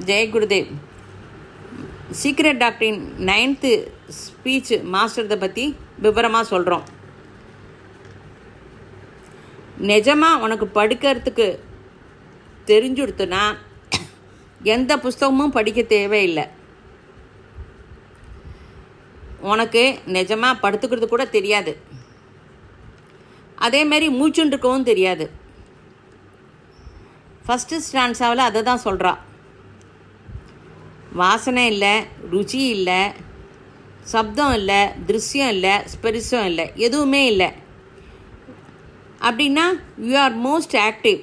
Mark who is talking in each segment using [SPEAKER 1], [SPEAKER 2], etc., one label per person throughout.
[SPEAKER 1] Jai Gurudev. Secret டாக்டரின் 9th speech மாஸ்டர்தை பற்றி விவரமாக சொல்கிறோம். நிஜமாக உனக்கு படிக்கிறதுக்கு தெரிஞ்சுடுத்துனா எந்த புஸ்தகமும் படிக்க தேவையில்லை. உனக்கு நிஜமாக படுத்துக்கிறது கூட தெரியாது. அதேமாரி மூச்சுன்னு இருக்கவும் தெரியாது. ஃபஸ்ட்டு ஸ்டான்ஸாவில் அதை தான் சொல்கிறா. வாசனை இல்லை, ருச்சி இல்லை, சப்தம் இல்லை, திருஷ்யம் இல்லை, ஸ்பெரிசம் இல்லை, எதுவுமே இல்லை. அப்படின்னா யூ ஆர் மோஸ்ட் ஆக்டிவ்.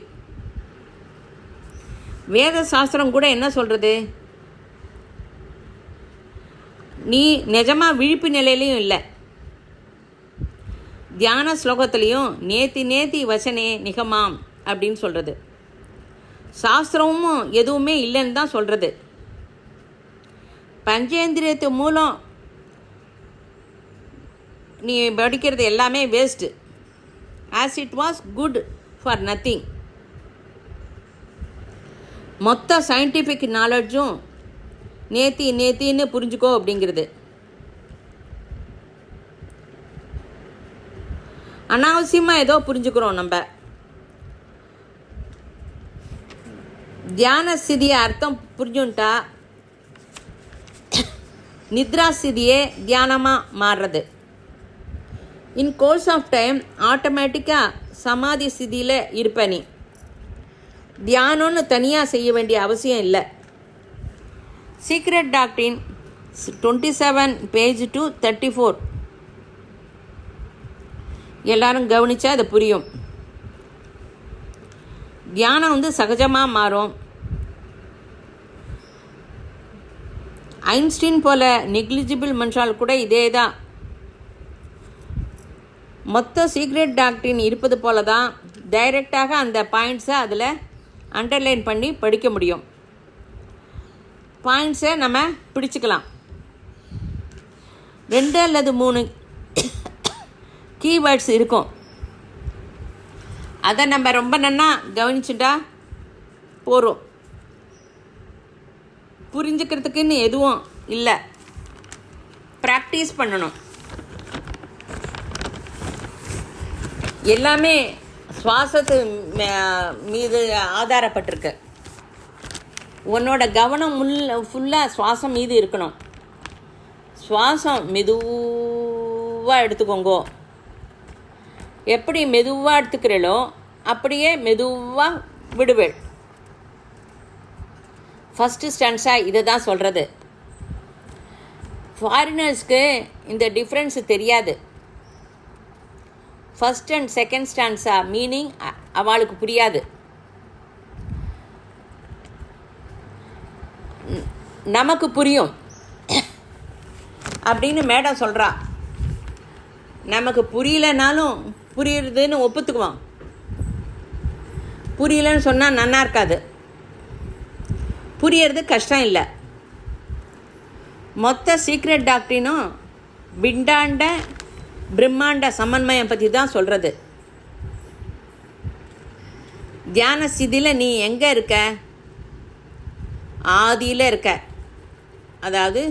[SPEAKER 1] வேத சாஸ்திரம் கூட என்ன சொல்கிறது? நீ நிஜமாக விழிப்பு நிலையிலையும் இல்லை. தியான ஸ்லோகத்துலேயும் நேத்தி வசனே நிகமாம் அப்படின்னு சொல்கிறது. சாஸ்திரமும் எதுவுமே இல்லைன்னு தான் சொல்கிறது. பஞ்சேந்திரியத்து மூலம் நீ படிக்கிறது எல்லாமே waste. As it was good for nothing. மொத்த சயின்டிஃபிக் நாலேஜும் நேத்தின்னு புரிஞ்சுக்கோ அப்படிங்கிறது. அனாவசியமாக ஏதோ புரிஞ்சுக்கிறோம் நம்ம. தியான ஸ்திதியை அர்த்தம் புரிஞ்சுட்டா நித்ரா ஸ்திதியே தியானமாக மாறுறது. இன் கோர்ஸ் ஆஃப் டைம் ஆட்டோமேட்டிக்காக சமாதி ஸ்திதியில் இருப்ப. நீ தியானம்னு தனியாக செய்ய வேண்டிய அவசியம் இல்லை. சீக்ரெட் டாக்டரின் 27 page to 34 எல்லாரும் கவனித்தா அது புரியும். தியானம் சகஜமாக மாறும். ஐன்ஸ்டீன் போல நெக்லிஜிபிள் மனுஷால் கூட இதே தான். மொத்த சீக்ரெட் டாக்டரின் இருப்பது போல தான் டைரெக்டாக அந்த பாயிண்ட்ஸை அதில் அண்டர்லைன் பண்ணி படிக்க முடியும். பாயிண்ட்ஸை நம்ம பிடிச்சிக்கலாம். 2 அல்லது 3 கீவேர்ட்ஸ் இருக்கும். அதை நம்ம ரொம்ப நன்னா கவனிச்சுட்டா போகிறோம். புரிஞ்சுக்கிறதுக்குன்னு எதுவும் இல்லை. ப்ராக்டிஸ் பண்ணணும். எல்லாமே சுவாசத்து மீது ஆதாரப்பட்டிருக்கு. உன்னோட கவனம் ஃபுல்லாக சுவாசம் மீது இருக்கணும். சுவாசம் மெதுவாக எடுத்துக்கோங்கோ. எப்படி மெதுவாக எடுத்துக்கிறீங்களோ அப்படியே மெதுவாக விடுவேள். ஃபஸ்ட்டு ஸ்டான்ஸாக இதை தான் சொல்கிறது. ஃபாரினர்ஸ்க்கு இந்த டிஃப்ரென்ஸு தெரியாது. First and second stanza meaning அவளுக்கு புரியாது. நமக்கு புரியும் அப்படின்னு மேடம் சொல்கிறா. நமக்கு புரியலனாலும் புரியுறதுன்னு ஒப்புத்துக்குவோம். புரியலன்னு சொன்னால் நன்னா இருக்காது. புரியறது கஷ்டம் இல்லை. மொத்த சீக்ரெட் டாக்டரினும் பிண்டாண்ட பிரம்மாண்ட சமன்மயம் பற்றி தான் சொல்கிறது. தியான ஸ்திதியில் நீ எங்கே இருக்க? ஆதியில் இருக்க. அதாவது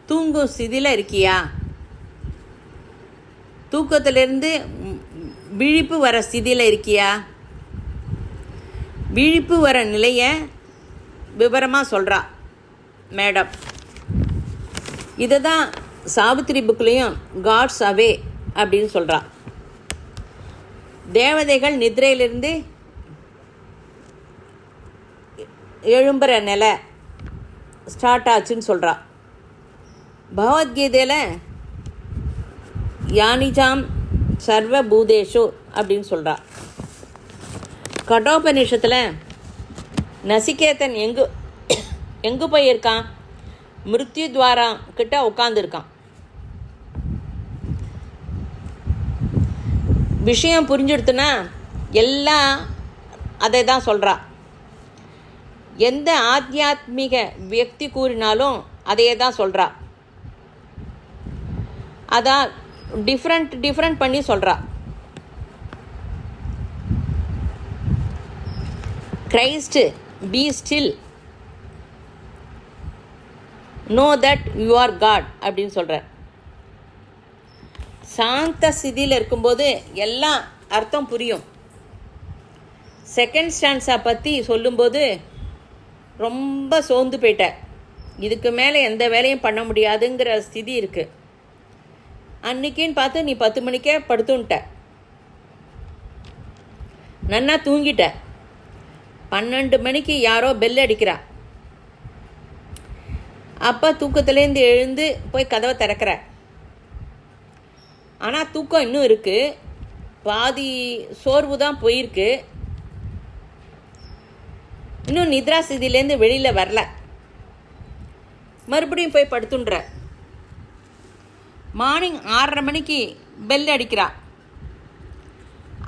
[SPEAKER 1] தூங்கும் ஸ்திதியில் இருக்கியா? தூக்கத்திலிருந்து விழிப்பு வர ஸ்திதியில் இருக்கியா? விழிப்பு வர நிலையை விவரமாக சொல்கிறா மேடம். இதை தான் சாவித்திரி புக்லேயும் காட்ஸ் அவே அப்படின்னு சொல்கிறா. தேவதைகள் நித்ரையிலிருந்து எழும்புற நிலை ஸ்டார்ட் ஆச்சுன்னு சொல்கிறா. பகவத்கீதையில் யானிஜாம் சர்வ பூதேஷு அப்படின்னு சொல்கிறா. கடோபநிஷத்தில் நசிகேதன் எங்கு போயிருக்கான்? மிருத்யு துவாரம் கிட்ட உட்காந்துருக்கான். விஷயம் புரிஞ்சுடுத்துனா எல்லாம் அதை தான் சொல்கிறா. எந்த ஆத்தியாத்மிக வியக்தி கூறினாலும் அதையே தான் சொல்கிறா. அதான் டிஃப்ரெண்ட் பண்ணி சொல்கிறா. Christ be still know that you are God அப்படின்னு சொல்கிறார். சாந்த ஸ்திதியில் இருக்கும்போது எல்லாம் அர்த்தம் புரியும். செகண்ட் ஸ்டான்ஸா பற்றி சொல்லும்போது ரொம்ப சோர்ந்து போயிட்டேன், இதுக்கு மேலே எந்த வேலையும் பண்ண முடியாதுங்கிற ஸ்திதி இருக்குது. அன்றைக்கின்னு பார்த்து நீ 10 மணிக்கே படுத்துன்ட்ட, நன்னா தூங்கிட்ட. 12 மணிக்கு யாரோ பெல் அடிக்கிறா. அப்போ தூக்கத்துலேருந்து எழுந்து போய் கதவை திறக்கிற. ஆனால் தூக்கம் இன்னும் இருக்குது, பாதி சோர்வு தான் போயிருக்கு, இன்னும் நித்ரா ஸ்திதியிலேருந்து வெளியில் வரல. மறுபடியும் போய் படுத்துன்ற. மார்னிங் 6:30 மணிக்கு பெல் அடிக்கிறா.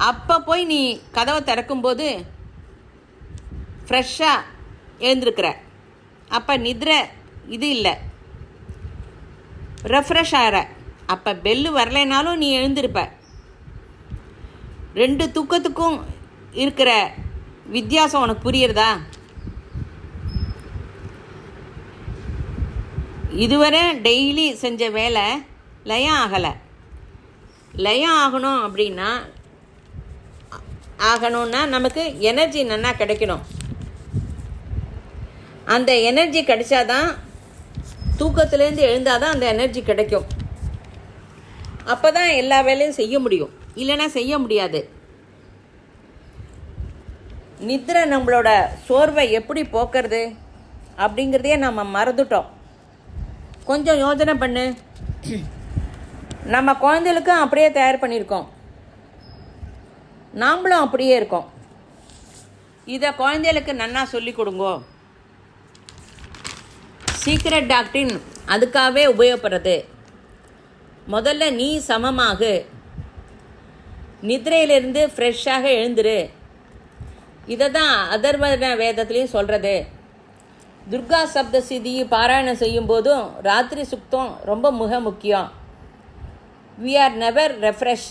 [SPEAKER 1] அப்போ போய் நீ கதவை திறக்கும்போது ஃப்ரெஷ்ஷாக எழுந்திருக்கிற. அப்போ நித்ரை இது இல்லை, ரெஃப்ரெஷ் ஆகிற. அப்போ பெல்லு வரலைனாலும் நீ எழுந்திருப்ப. 2 தூக்கத்துக்கும் இருக்கிற வித்தியாசம் உனக்கு புரியுறதா? இதுவரை டெய்லி செஞ்ச வேலை லயம் ஆகலை. லயம் ஆகணும்னா நமக்கு எனர்ஜி நல்லா கிடைக்கணும். அந்த எனர்ஜி கிடைச்சாதான், தூக்கத்துலேருந்து எழுந்தாதான் அந்த எனர்ஜி கிடைக்கும். அப்போ தான் எல்லா வேலையும் செய்ய முடியும், இல்லைன்னா செய்ய முடியாது. நித்ரை நம்மளோட சோர்வை எப்படி போக்குறது அப்படிங்கிறதையே நம்ம மறந்துட்டோம். கொஞ்சம் யோசனை பண்ணு. நம்ம குழந்தைகளுக்கும் அப்படியே தயார் பண்ணியிருக்கோம், நாம்ளும் அப்படியே இருக்கோம். இதை குழந்தைகளுக்கு நன்னா சொல்லி கொடுங்கோ. சீக்ரெட் டாக்டரின் அதுக்காகவே உபயோகப்படுறது. முதல்ல நீ சமமாகு, நித்ரையிலிருந்து ஃப்ரெஷ்ஷாக எழுந்துரு. இதை தான் அதர்வன வேதத்துலேயும் சொல்கிறது. துர்கா சப்தசிதி பாராயணம் செய்யும்போதும் ராத்திரி சுத்தம் ரொம்ப மிக முக்கியம். வி ஆர் நெவர் ரெஃப்ரெஷ்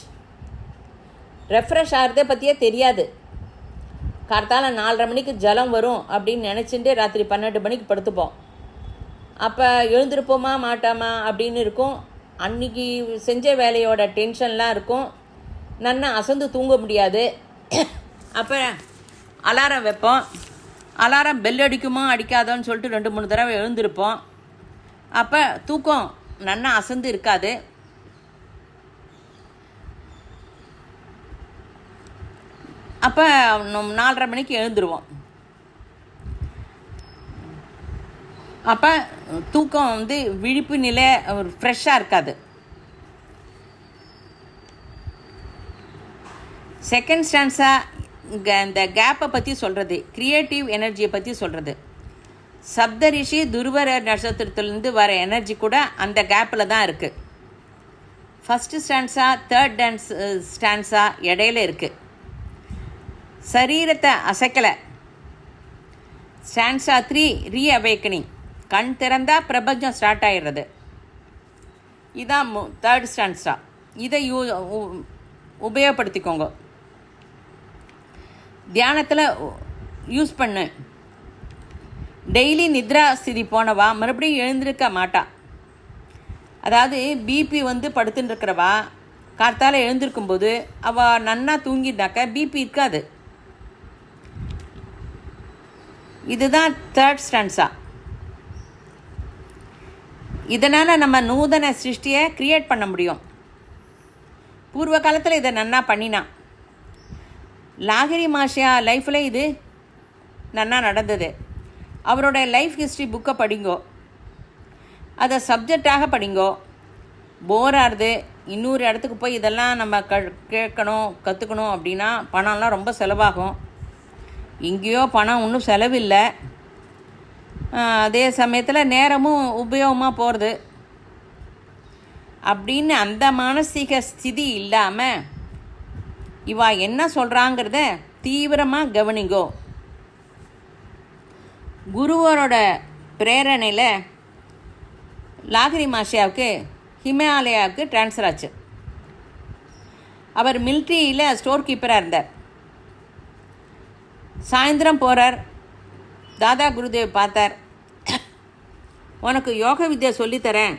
[SPEAKER 1] ஆகிறத பற்றியே தெரியாது. கார்த்தால 4:30 மணிக்கு ஜலம் வரும் அப்படின்னு நினச்சிட்டு ராத்திரி 12 மணிக்கு படுத்துப்போம். அப்போ எழுந்திருப்போமா மாட்டாமா அப்படின்னு இருக்கும். அன்றைக்கி செஞ்ச வேலையோட டென்ஷன்லாம் இருக்கும், நன்னா அசந்து தூங்க முடியாது. அப்போ அலாரம் வைப்போம். அலாரம் பெல் அடிக்குமா அடிக்காதோன்னு சொல்லிட்டு 2-3 தடவை எழுந்திருப்போம். அப்போ தூக்கம் நன்னா அசந்து இருக்காது. அப்போ 4:30 மணிக்கு எழுந்துருவோம். அப்போ தூக்கம் விழிப்பு நிலை ஃப்ரெஷ்ஷாக இருக்காது. செகண்ட் ஸ்டான்ஸாக இந்த கேப்பை பற்றி சொல்கிறது, க்ரியேட்டிவ் எனர்ஜியை பற்றி சொல்கிறது. சப்தரிஷி துருவர நட்சத்திரத்துலேருந்து வர எனர்ஜி கூட அந்த கேப்பில் தான் இருக்குது. ஃபஸ்ட்டு ஸ்டான்ஸா தேர்ட் ஸ்டான்ஸா இடையில இருக்குது. சரீரத்தை அசைக்கலை. ஸ்டான்ஸா 3 ரீஅவேக்கனிங், கண் திறந்தால் பிரபஞ்சம் ஸ்டார்ட் ஆகிடுறது. இதான் தேர்ட் ஸ்டான்ஸா. இதை உபயோகப்படுத்திக்கோங்க, தியானத்தில் யூஸ் பண்ணு. டெய்லி நித்ரா ஸ்திதி போனவா மறுபடியும் எழுந்திருக்க மாட்டா. அதாவது பிபி படுத்துன்னு இருக்கிறவா கார்த்தால எழுந்திருக்கும்போது அவள் நன்னா தூங்கிட்டாக்க பிபி இருக்காது. இதுதான் தேர்ட் ஸ்டான்ஸா. இதனால் நம்ம நூதன சிருஷ்டியை க்ரியேட் பண்ண முடியும். பூர்வ காலத்தில் இதை நன்னா பண்ணினான். லாகிரி மாஷியா லைஃப்பில் இது நன்னா நடந்தது. அவரோட லைஃப் ஹிஸ்ட்ரி புக்கை படிங்கோ, அதை சப்ஜெக்டாக படிங்கோ. போராகுது, இன்னொரு இடத்துக்கு போய் இதெல்லாம் நம்ம கேட்கணும் கற்றுக்கணும் அப்படின்னா பணம்லாம் ரொம்ப செலவாகும். இங்கேயோ பணம் ஒன்றும் செலவில்லை, அதே சமயத்தில் நேரமும் உபயோகமாக போகிறது அப்படின்னு அந்த மானசீக ஸ்திதி இல்லாமல் இவா என்ன சொல்கிறாங்கிறத தீவிரமாக கவனிங்கோ. குருவரோட பிரேரணையில் லாகிரி மாஷியாவுக்கு ஹிமாலயாவுக்கு ட்ரான்ஸ்ஃபர் ஆச்சு. அவர் மிலிட்ரியில் ஸ்டோர் கீப்பராக இருந்தார். சாயந்தரம் போகிறார், தாதா குருதேவ் பார்த்தார். உனக்கு யோக வித்யா சொல்லித்தரேன்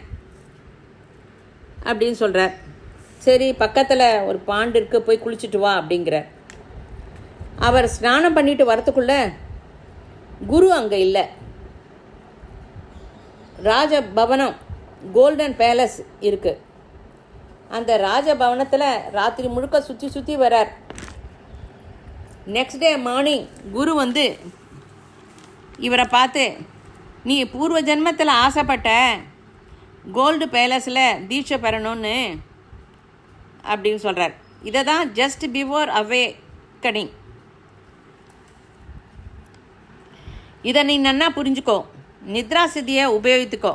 [SPEAKER 1] அப்படின்னு சொல்கிறார். சரி, பக்கத்தில் ஒரு பாண்டு இருக்கு, போய் குளிச்சுட்டு வா அப்படிங்கிற. அவர் ஸ்நானம் பண்ணிட்டு வரத்துக்குள்ளே குரு அங்கே இல்லை. ராஜபவனம், கோல்டன் பேலஸ் இருக்குது. அந்த ராஜபவனத்தில் ராத்திரி முழுக்க சுற்றி சுற்றி வரார். நெக்ஸ்ட் டே மார்னிங் குரு வந்து இவரை பார்த்து, நீ பூர்வ ஜென்மத்தில் ஆசைப்பட்ட கோல்டு பேலஸில் தீட்சை பெறணும்னு அப்படின்னு சொல்கிறார். இதை தான் ஜஸ்ட் பிஃபோர் அவேக்கனிங். இதை நீ நன்னா புரிஞ்சுக்கோ, நித்ரா சித்தியை உபயோகித்துக்கோ.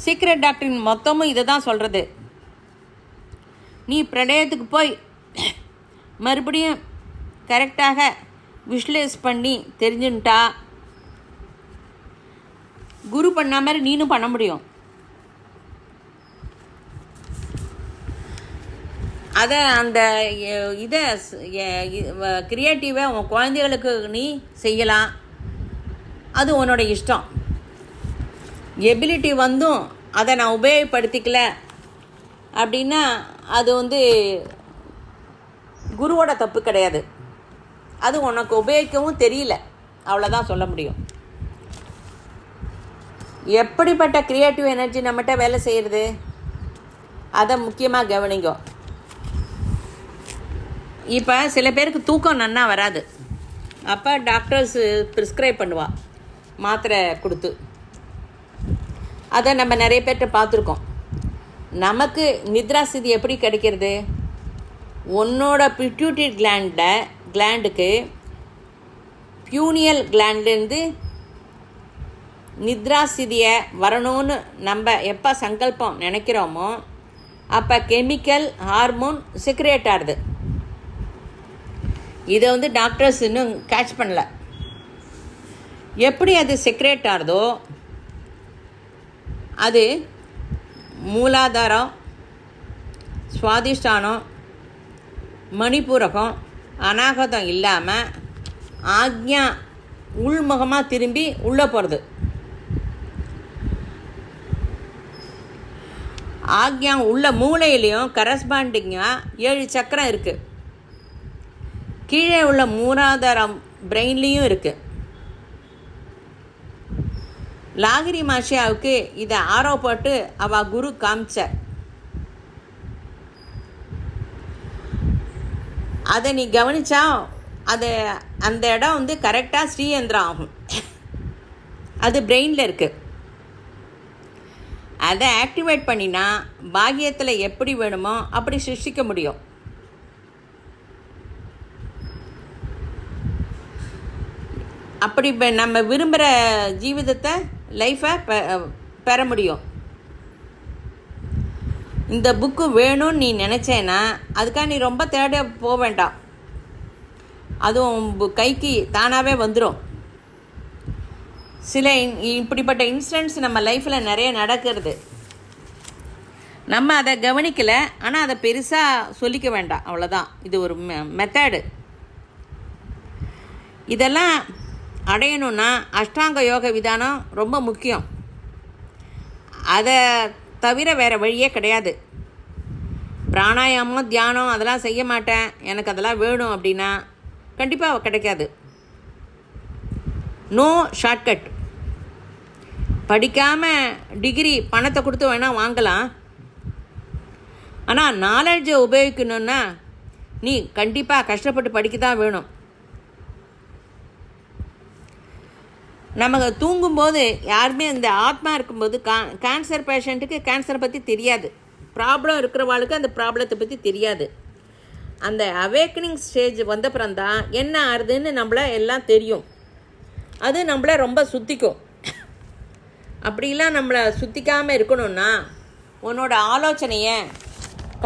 [SPEAKER 1] சீக்ரெட் டாக்டரின் மொத்தமும் இதை தான் சொல்கிறது. நீ பிரளயத்துக்கு போய் மறுபடியும் கரெக்டாக விஷுவலைஸ் பண்ணி தெரிஞ்சுட்டா குரு பண்ண மாதிரி நீனும் பண்ண முடியும். அதை அந்த இதை கிரியேட்டிவை உன் குழந்தைகளுக்கு நீ செய்யலாம். அது உன்னோட இஷ்டம். எபிலிட்டி வந்தும் அதை நான் உபயோகப்படுத்திக்கல அப்படின்னா அது வந்து குருவோட தப்பு கிடையாது. அது உனக்கு உபயோகிக்கவும் தெரியல, அவ்வளோதான் சொல்ல முடியும். எப்படிப்பட்ட க்ரியேட்டிவ் எனர்ஜி நம்மகிட்ட வேலை செய்கிறது, அதை முக்கியமாக கவனிங்க. இப்போ சில பேருக்கு தூக்கம் நன்னா வராது. அப்போ டாக்டர்ஸ் ப்ரிஸ்கிரைப் பண்ணுவா மாத்திரை கொடுத்து. அதை நம்ம நிறைய பேர்கிட்ட பார்த்துருக்கோம். நமக்கு நித்ரா ஸ்திதி எப்படி கிடைக்கிறது? உன்னோட பிட்யூட்டரி கிளாண்டுக்கு பியூனியல் கிளாண்ட்லேருந்து நித்ரா ஸ்திதியை வரணும்னு நம்ம எப்போ சங்கல்பம் நினைக்கிறோமோ அப்போ கெமிக்கல் ஹார்மோன் செக்ரேட் ஆகுது. இதை வந்து டாக்டர்ஸ் இன்னும் கேட்ச் பண்ணல. எப்படி அது செக்ரேட் ஆகுதோ அது மூலாதாரம், சுவாதிஷ்டானம், மணிப்பூரகம், அநாகதம் இல்லாமல் ஆக்ஞா உள்முகமாக திரும்பி உள்ளே போகிறது. ஆக்ஞா உள்ள மூளையிலையும் கரஸ்பாண்டிங்காக 7 சக்கரம் இருக்குது. கீழே உள்ள மூலாதாரம் பிரெயின்லேயும் இருக்குது. லாகிரி மாஷியாவுக்கு இதை ஆரோப்பட்டு அவள் குரு காமிச்சார். அதை நீ கவனித்தா அது அந்த இடம் வந்து கரெக்டாக ஸ்ரீயந்திரம் ஆகும். அது பிரெயினில் இருக்குது. அதை ஆக்டிவேட் பண்ணினா பாக்கியத்தில் எப்படி வேணுமோ அப்படி சிருஷ்டிக்க முடியும். அப்படி நம்ம விரும்புகிற ஜீவிதத்தை லைஃப்பை பெற முடியும். இந்த புக்கு வேணும்னு நீ நினச்சேன்னா அதுக்காக நீ ரொம்ப தேட போக வேண்டாம். அதுவும் கைக்கு தானாகவே வந்துடும். சில இப்படிப்பட்ட இன்சிடென்ட்ஸ் நம்ம லைஃப்பில் நிறைய நடக்கிறது. நம்ம அதை கவனிக்கலை, ஆனால் அதை பெருசாக சொல்லிக்க வேண்டாம், அவ்வளோதான். இது ஒரு மெத்தடு. இதெல்லாம் அடையணுன்னா அஷ்டாங்க யோக விதானம் ரொம்ப முக்கியம். அதை தவிர வேறு வழியே கிடையாது. பிராணாயாமம், தியானம் அதெல்லாம் செய்ய மாட்டேன், எனக்கு அதெல்லாம் வேணும் அப்படின்னா கண்டிப்பாக கிடைக்காது. No shortcut. படிக்காமல் டிகிரி பணத்தை கொடுத்து வேணால் வாங்கலாம். ஆனால் நாலேஜை உபயோகிக்கணுன்னா நீ கண்டிப்பாக கஷ்டப்பட்டு படிக்க தான் வேணும். நமக்கு தூங்கும்போது யாருமே இந்த ஆத்மா இருக்கும்போது கேன்சர் பேஷண்ட்டுக்கு கேன்சரை பற்றி தெரியாது, ப்ராப்ளம் இருக்கிறவாளுக்கு அந்த ப்ராப்ளத்தை பற்றி தெரியாது. அந்த அவேக்கனிங் ஸ்டேஜ் வந்தப்புறம்தான் என்ன ஆறுதுன்னு நம்மள எல்லாம் தெரியும். அது நம்மளை ரொம்ப சுற்றிக்கும். அப்படிலாம் நம்மளை சுற்றிக்காமல் இருக்கணும்னா உன்னோட ஆலோசனையை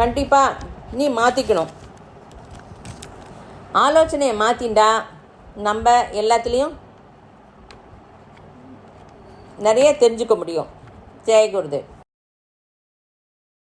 [SPEAKER 1] கண்டிப்பாக நீ மாற்றிக்கணும். ஆலோசனையை மாற்றிண்டா நம்ம எல்லாத்துலேயும் நிறைய தெரிஞ்சுக்க முடியும். ஜெய குருதேவ்.